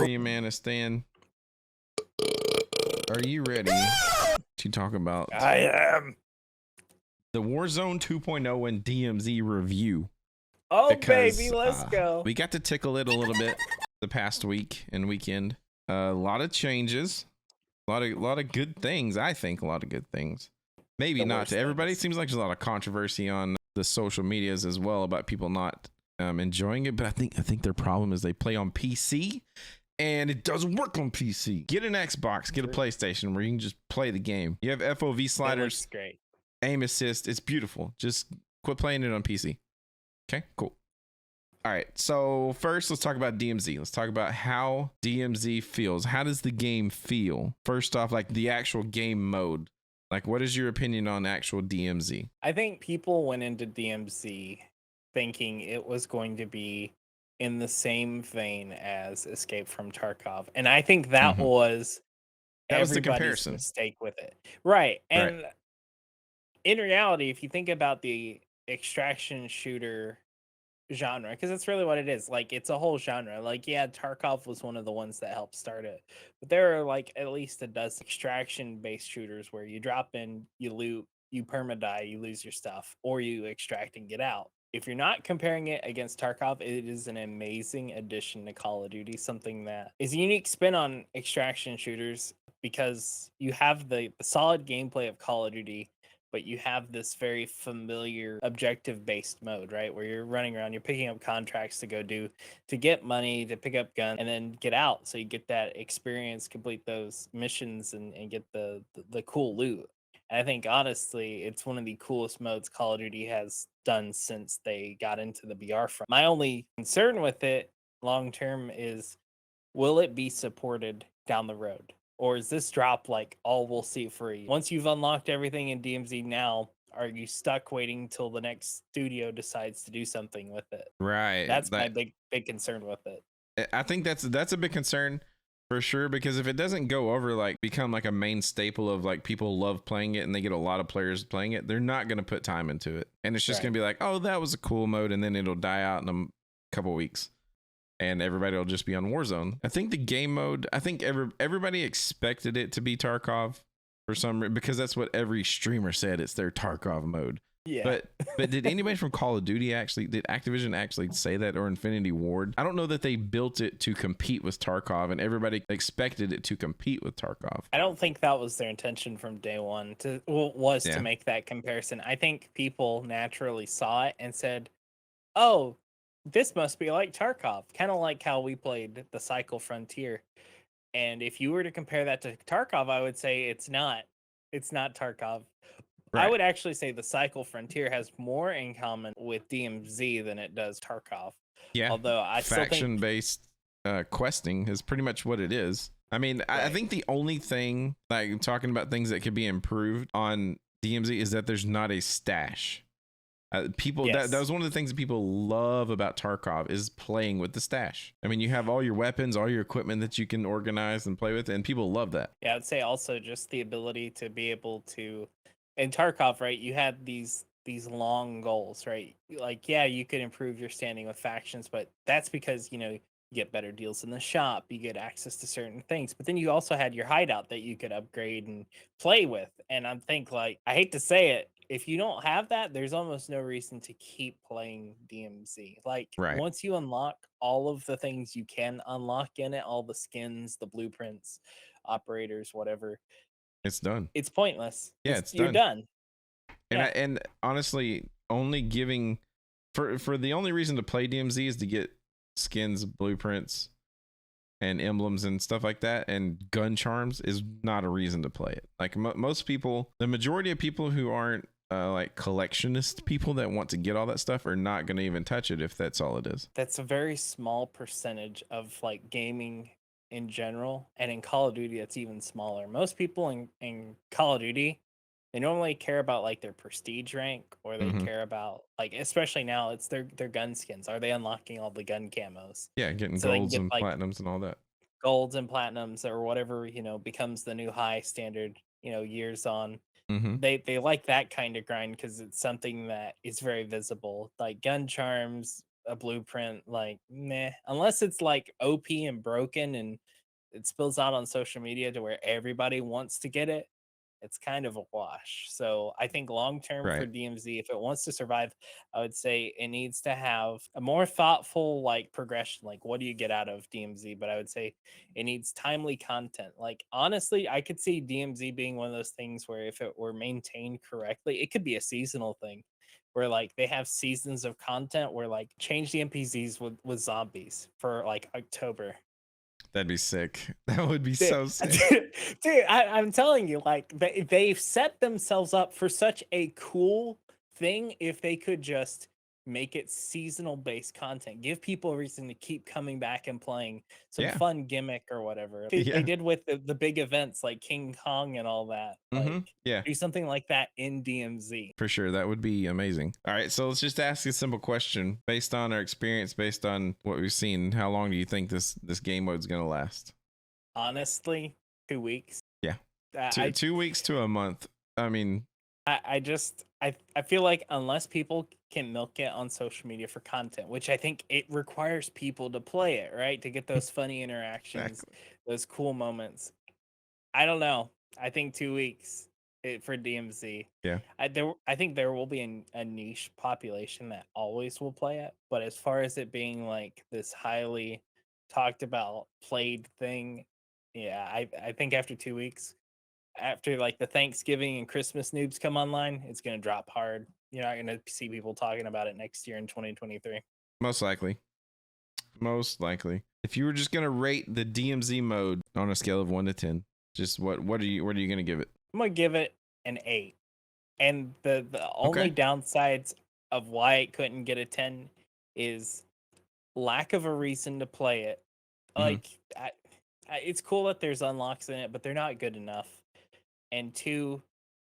Praying Stan, are you ready to talk about I am. the Warzone 2.0 and DMZ review? Oh, baby, let's go. We got to tickle it a little bit the past week and weekend. A lot of changes, a lot of good things. I think a lot of good things. Maybe not to everybody. It seems like there's a lot of controversy on the social medias as well about people not enjoying it. But I think their problem is they play on PC and it doesn't work on PC. Get an Xbox, get a PlayStation where you can just play the game. You have FOV sliders, great. aim assist. It's beautiful. Just quit playing it on PC. Okay, cool. All right, so first let's talk about DMZ. Let's talk about how DMZ feels. How does the game feel? First off, like the actual game mode. Like, what is your opinion on actual DMZ? I think people went into DMZ thinking it was going to be in the same vein as Escape from Tarkov. And I think that was the everybody's comparison mistake with it. Right. And in reality, if you think about the extraction shooter genre, because that's really what it is. Like, it's a whole genre. Like, yeah, Tarkov was one of the ones that helped start it, but there are like at least a dozen extraction based shooters where you drop in, you loot, you perma die, you lose your stuff, or you extract and get out. If you're not comparing it against Tarkov, it is an amazing addition to Call of Duty, something that is a unique spin on extraction shooters because you have the solid gameplay of Call of Duty, but you have this very familiar objective based mode, right? Where you're running around, you're picking up contracts to go do, to get money, to pick up guns, and then get out. So you get that experience, complete those missions, and get the cool loot. And I think honestly, it's one of the coolest modes Call of Duty has done since they got into the BR front. My only concern with it long term is, will it be supported down the road? Or is this drop like all we'll see free? Once you've unlocked everything in DMZ now, are you stuck waiting till the next studio decides to do something with it? Right. That's my big concern with it. I think that's a big concern for sure, because if it doesn't go over, like become like a main staple of like people love playing it and they get a lot of players playing it, they're not going to put time into it. And it's just going to be like, oh, that was a cool mode. And then it'll die out in a couple weeks. And everybody will just be on Warzone. I think the game mode, I think everybody expected it to be Tarkov for some reason, because that's what every streamer said. It's their Tarkov mode. Yeah. But did anybody from Call of Duty did Activision actually say that, or Infinity Ward? I don't know that they built it to compete with Tarkov and everybody expected it to compete with Tarkov. I don't think that was their intention from day one to make that comparison. I think people naturally saw it and said, oh, this must be like Tarkov, kind of like how we played the Cycle Frontier. And if you were to compare that to Tarkov, I would say it's not. It's not Tarkov. Right. I would actually say the Cycle Frontier has more in common with DMZ than it does Tarkov. Yeah. Although I faction-based questing is pretty much what it is. I mean, right. I think the only thing, like talking about things that could be improved on DMZ, is that there's not a stash. That was one of the things that people love about Tarkov, is playing with the stash. I mean, you have all your weapons, all your equipment that you can organize and play with, and people love that. Yeah, I'd say also just the ability to be able to, in Tarkov, right, you had these long goals, right? Like, yeah, you could improve your standing with factions, but that's because, you get better deals in the shop, you get access to certain things, but then you also had your hideout that you could upgrade and play with. And I think, like, I hate to say it, if you don't have that, there's almost no reason to keep playing DMZ. Like, once you unlock all of the things you can unlock in it, all the skins, the blueprints, operators, whatever, it's done. It's pointless. Yeah, you're done. And and honestly, only giving for the only reason to play DMZ is to get skins, blueprints, and emblems and stuff like that, and gun charms is not a reason to play it. Like most people, the majority of people who aren't like collectionist people that want to get all that stuff are not going to even touch it if that's all it is. That's a very small percentage of like gaming in general, and in Call of Duty that's even smaller. Most people in Call of Duty, they normally care about like their prestige rank, or they care about, like, especially now, it's their gun skins. Are they unlocking all the gun camos? Yeah, getting golds and platinums and all that. Golds and platinums, or whatever, becomes the new high standard, years on. They like that kind of grind because it's something that is very visible. Like gun charms, a blueprint, like meh, unless it's like OP and broken and it spills out on social media to where everybody wants to get it, it's kind of a wash. So I think long term for Right. DMZ, if it wants to survive, I would say it needs to have a more thoughtful like progression. Like, what do you get out of DMZ? But I would say it needs timely content. Like, honestly, I could see DMZ being one of those things where if it were maintained correctly, it could be a seasonal thing where like they have seasons of content where like change the NPCs with zombies for like October. That'd be sick. That would be Dude, so sick. I'm telling you, like they've set themselves up for such a cool thing if they could just make it seasonal based content, give people a reason to keep coming back and playing some Yeah. fun gimmick or whatever. They Yeah. did with the big events like King Kong and all that. Like Yeah. do something like that in DMZ. For sure. That would be amazing. All right. So let's just ask a simple question based on our experience, based on what we've seen. How long do you think this game mode's going to last? Honestly, 2 weeks. Yeah. I 2 weeks to a month. I mean, I feel like unless people can milk it on social media for content, which I think it requires people to play it, right? To get those funny interactions, exactly. those cool moments. I don't know. I think 2 weeks for DMZ. Yeah. I think there will be a niche population that always will play it, but as far as it being like this highly talked about played thing, yeah, I think after 2 weeks, after like the Thanksgiving and Christmas noobs come online, it's gonna drop hard. You're not gonna see people talking about it next year in 2023. Most likely. Most likely. If you were just going to rate the DMZ mode on a scale of 1 to 10, just what are you going to give it? I'm gonna give it an 8. And the only downsides of why it couldn't get a 10 is lack of a reason to play it. Like it's cool that there's unlocks in it, but they're not good enough. And 2,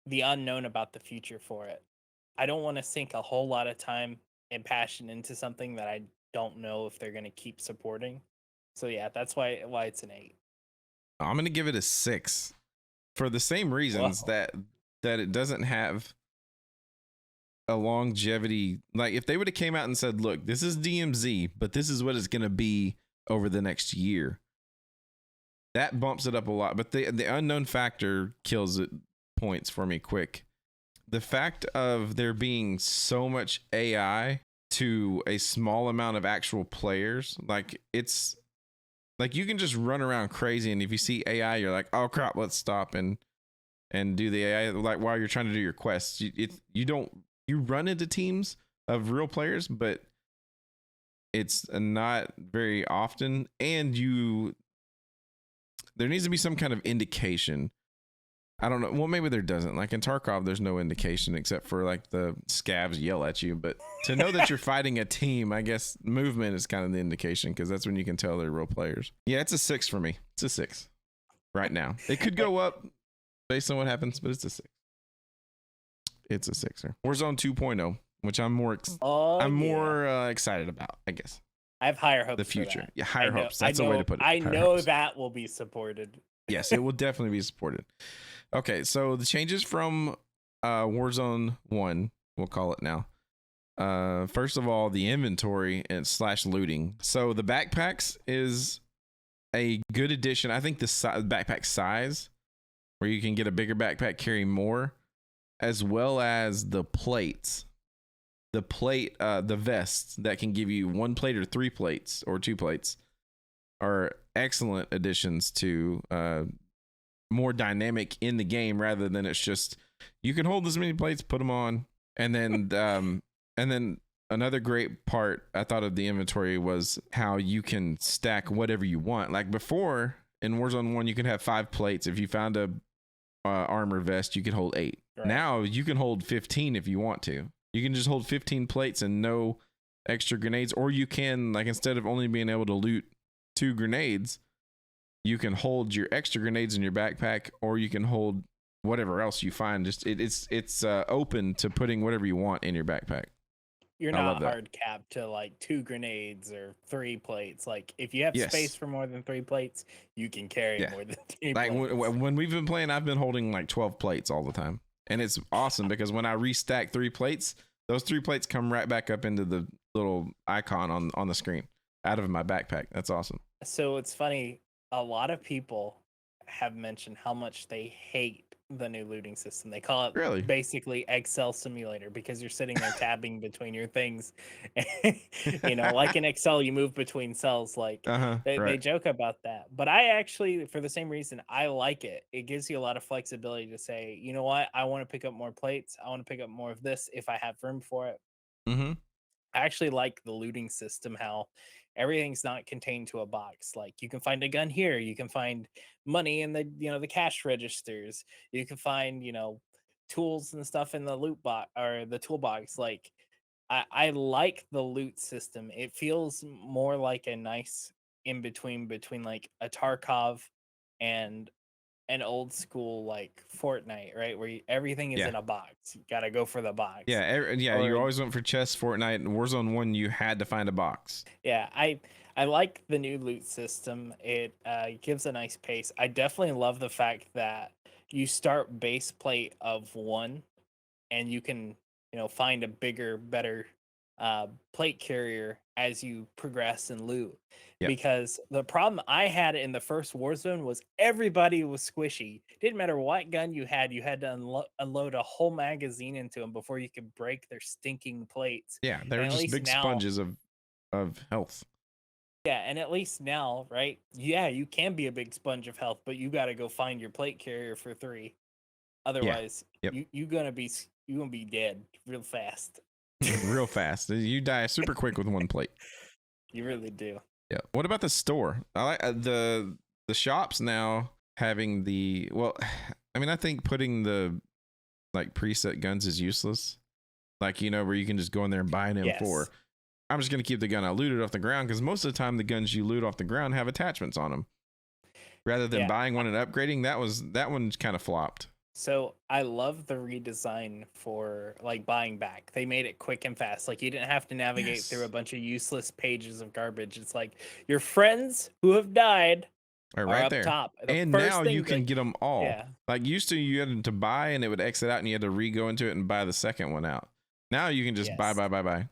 the unknown about the future for it. I don't want to sink a whole lot of time and passion into something that I don't know if they're going to keep supporting. So yeah, that's why it's an 8. I'm going to give it a 6 for the same reasons that it doesn't have a longevity. Like if they would have came out and said, look, this is DMZ, but this is what it's going to be over the next year, that bumps it up a lot. But the unknown factor kills it points for me quick. The fact of there being so much AI to a small amount of actual players, like it's like you can just run around crazy, and if you see AI, you're like, oh crap, let's stop and do the AI like while you're trying to do your quests. You run into teams of real players, but it's not very often, and there needs to be some kind of indication. I don't know. Well, maybe there doesn't. Like in Tarkov, there's no indication except for like the scavs yell at you. But to know that you're fighting a team, I guess movement is kind of the indication because that's when you can tell they're real players. Yeah, it's a 6 for me. It's a 6 right now. It could go up based on what happens, but it's a 6. It's a 6er. Warzone 2.0, which I'm more excited about, I guess. I have higher hopes. The future. For that. Yeah, higher hopes. That's a way to put it. I know that will be supported. Yes, it will definitely be supported. Okay, so the changes from Warzone 1, we'll call it now. First of all, the inventory and / looting. So the backpacks is a good addition. I think the backpack size, where you can get a bigger backpack, carry more, as well as the plates. The vests that can give you 1 plate or 3 plates or 2 plates are excellent additions to more dynamic in the game, rather than it's just you can hold as many plates, put them on, and then another great part I thought of the inventory was how you can stack whatever you want. Like before in Warzone 1, you could have 5 plates. If you found a armor vest, you could hold 8. Right. Now you can hold 15 if you want to. You can just hold 15 plates and no extra grenades, or you can, like, instead of only being able to loot 2 grenades, you can hold your extra grenades in your backpack, or you can hold whatever else you find. Just it's open to putting whatever you want in your backpack. You're not hard capped to like 2 grenades or 3 plates. Like if you have space for more than 3 plates, you can carry more than 3 like plates. When we've been playing, I've been holding like 12 plates all the time. And it's awesome because when I restack 3 plates, those 3 plates come right back up into the little icon on the screen out of my backpack. That's awesome. So it's funny. A lot of people have mentioned how much they hate the new looting system. They call it Really? basically Excel simulator because you're sitting there tabbing between your things. You know, like in Excel, you move between cells. Like Uh-huh. they Right. joke about that. But I actually, for the same reason, I like it. It gives you a lot of flexibility to say, you know what, I want to pick up more plates. I want to pick up more of this if I have room for it. Mm-hmm. I actually like the looting system, how everything's not contained to a box. Like you can find a gun here, you can find money in the, you know, the cash registers, you can find, you know, tools and stuff in the loot box or the toolbox. Like I like the loot system. It feels more like a nice in between like a Tarkov and an old school like Fortnite, right? Where everything is Yeah. in a box. You gotta go for the box. Yeah, Or you always went for chess, Fortnite, and Warzone 1, you had to find a box. yeah, I like the new loot system. It gives a nice pace. I definitely love the fact that you start base plate of 1 and you can, you know, find a bigger, better plate carrier as you progress and loot. Yep. Because the problem I had in the first Warzone was everybody was squishy. Didn't matter what gun you had to unload a whole magazine into them before you could break their stinking plates. Yeah, they And were at just least big now, sponges of health. yeah, and at least now, right? Yeah, you can be a big sponge of health, but you got to go find your plate carrier for 3. Yeah. Otherwise, Yep. you gonna be dead real fast. Real fast. You die super quick with one plate. You really do. Yeah. What about the store? I like the shops now having the well. I mean, I think putting the like preset guns is useless. Like, you know, where you can just go in there and buy an M4. Yes. I'm just gonna keep the gun I looted off the ground because most of the time the guns you loot off the ground have attachments on them. Rather than Yeah. buying one and upgrading, that one kind of flopped. So I love the redesign for like buying back. They made it quick and fast. Like you didn't have to navigate through a Yes. bunch of useless pages of garbage. It's like your friends who have died All are right, up there. top. The And first now thing you can like, get them all. yeah. Like used to, you had to buy and it would exit out and you had to re-go into it and buy the second one out. Now you can just buy. Yes.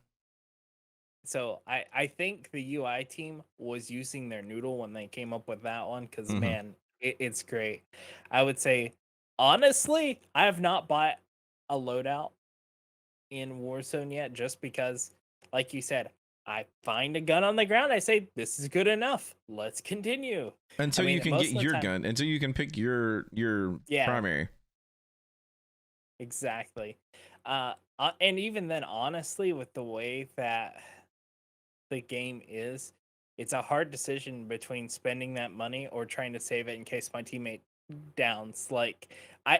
So I think the UI team was using their noodle when they came up with that one because Mhm. man, it's great. I would say honestly, I have not bought a loadout in Warzone yet, just because, like you said, I find a gun on the ground, I say this is good enough. Let's continue. I Until you mean, can get most of the your time, gun, until you can pick your yeah, primary. exactly. And even then, honestly, with the way that the game is, it's a hard decision between spending that money or trying to save it in case my teammate downs. Like,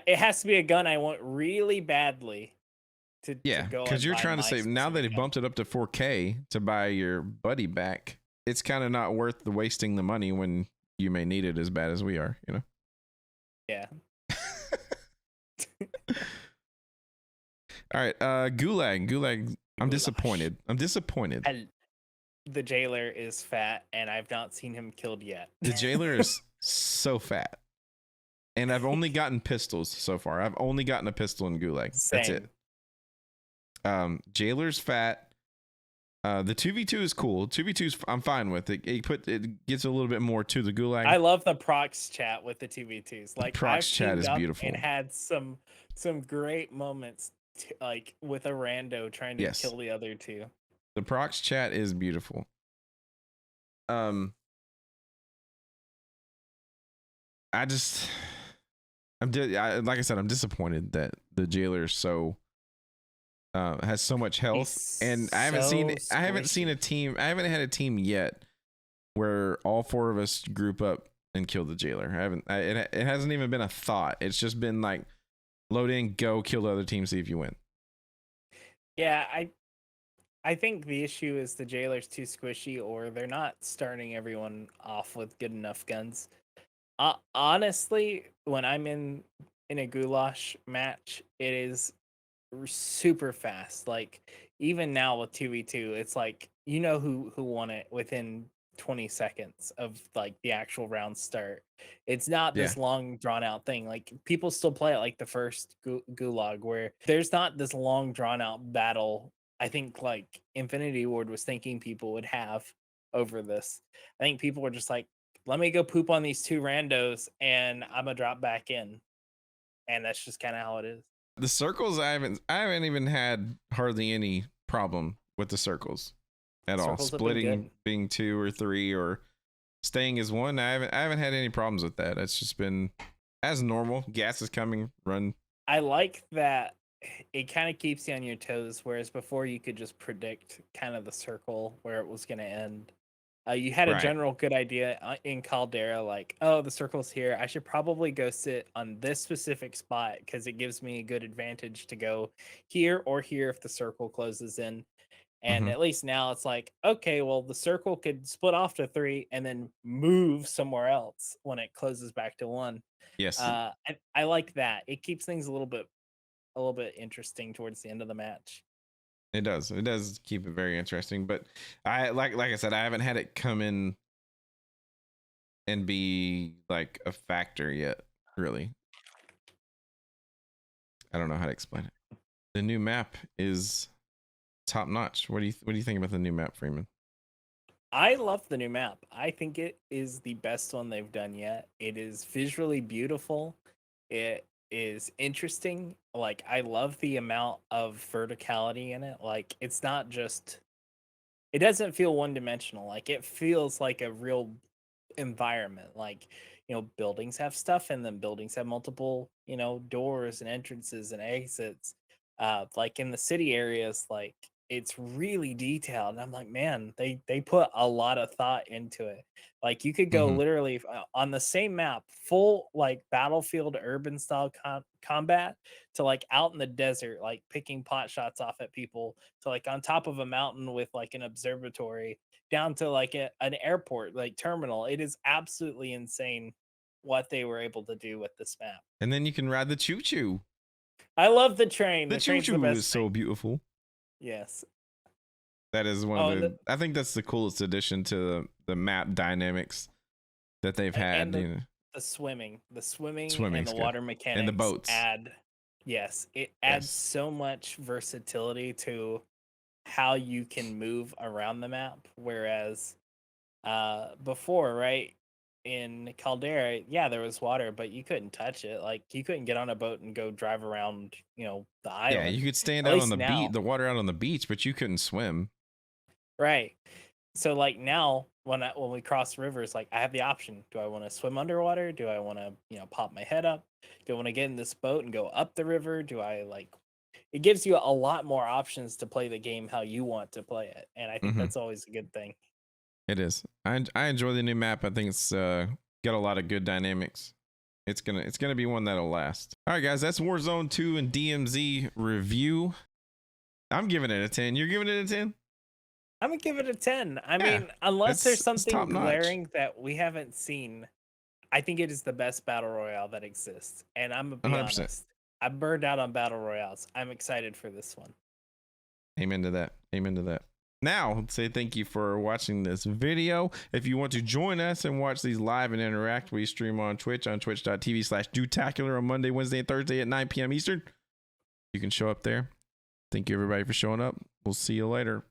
it has to be a gun I want really badly to Yeah, go because and you're buy trying to my save. Now that specific he gun. bumped it up to 4K to buy your buddy back, it's kind of not worth the wasting the money when you may need it as bad as we are. You know. Yeah. All right, Gulag. I'm Goulash. disappointed. And the jailer is fat, and I've not seen him killed yet. The jailer is so fat, and I've only gotten pistols so far. I've only gotten a pistol in Gulag. That's it. Jailer's fat. The 2v2 is cool. 2v2 I'm fine with it. It gets a little bit more to the Gulag. I love the procs chat with the 2v2s. Like procs I've chat is teamed up beautiful. and had some great moments, like with a rando trying to Yes. kill the other two. The procs chat is beautiful. Like I said, I'm disappointed that the jailer is so has so much health, and I haven't seen a team. I haven't had a team yet where all 4 of us group up and kill the jailer. It hasn't even been a thought. It's just been like load in, go, kill the other team, see if you win. Yeah, I think the issue is the jailer's too squishy, or they're not starting everyone off with good enough guns. Honestly, when I'm in a goulash match, it is super fast. Like even now with 2v2, it's like you know who won it within 20 seconds of like the actual round start. It's not this long drawn out thing. Like people still play it like the first gulag, where there's not this long drawn out battle I think like Infinity Ward was thinking people would have over this. I think people were just like, let me go poop on these two randos and I'm gonna drop back in. And that's just kind of how it is. The circles, I haven't even had hardly any problem with the circles at all. Circles have been Splitting, good. being 2 or 3, or staying as 1. I haven't had any problems with that. It's just been as normal. Gas is coming, run. I like that it kind of keeps you on your toes, whereas before you could just predict kind of the circle where it was going to end. You had a Right. general good idea in Caldera, like, oh, the circle's here. I should probably go sit on this specific spot because it gives me a good advantage to go here or here if the circle closes in. And Mhm. at least now it's like, okay, well, the circle could split off to 3 and then move somewhere else when it closes back to 1. Yes, I like that. It keeps things a little bit interesting towards the end of the match. it does. It does keep it very interesting. But I like I said, I haven't had it come in and be like a factor yet. Really, I don't know how to explain it. The new map is top notch. What do you think about the new map, Freeman? I love the new map. I think it is the best one they've done yet. It is visually beautiful. It is interesting. Like I love the amount of verticality in it. Like it's not just it doesn't feel one dimensional. Like it feels like a real environment. Like, buildings have stuff in them. Buildings have multiple, doors and entrances and exits. Like in the city areas, like it's really detailed. And I'm like, man, they put a lot of thought into it. Like you could go Mm-hmm. literally on the same map, full like battlefield urban style combat to like out in the desert, like picking pot shots off at people to like on top of a mountain with like an observatory down to like an airport like terminal. It is absolutely insane what they were able to do with this map. And then you can ride the choo choo. I love the train. The The choo train's the choo best is so thing. beautiful. Yes. That is one Oh, of and the. I think that's the coolest addition to the map dynamics that they've had. the swimming and Swimming's the good, water mechanics and the boats. it adds Yes. so much versatility to how you can move around the map. Whereas before, right, in Caldera, yeah, there was water, but you couldn't touch it. Like you couldn't get on a boat and go drive around, the Yeah, you island. could stand At out on least the beach, now, the water out on the beach, but you couldn't swim. right? So like now, when we cross rivers, like I have the option: do I want to swim underwater? Do I want to, pop my head up? Do I want to get in this boat and go up the river? Do I like? It gives you a lot more options to play the game how you want to play it, and I think Mm-hmm. that's always a good thing. It is. I enjoy the new map. I think it's got a lot of good dynamics. It's gonna be one that'll last. All right, guys, that's Warzone 2 and DMZ review. I'm giving it a 10. You're giving it a 10? I'm gonna give it a 10. I Yeah, mean, unless there's it's something top notch. glaring that we haven't seen, I think it is the best battle royale that exists. And I'm gonna be 100%. honest, I'm burned out on battle royales. I'm excited for this one. Amen to that. Amen to that. Now, let's say thank you for watching this video. If you want to join us and watch these live and interact, we stream on Twitch on twitch.tv/Dutacular on Monday, Wednesday, and Thursday at 9 p.m. Eastern. You can show up there. Thank you, everybody, for showing up. We'll see you later.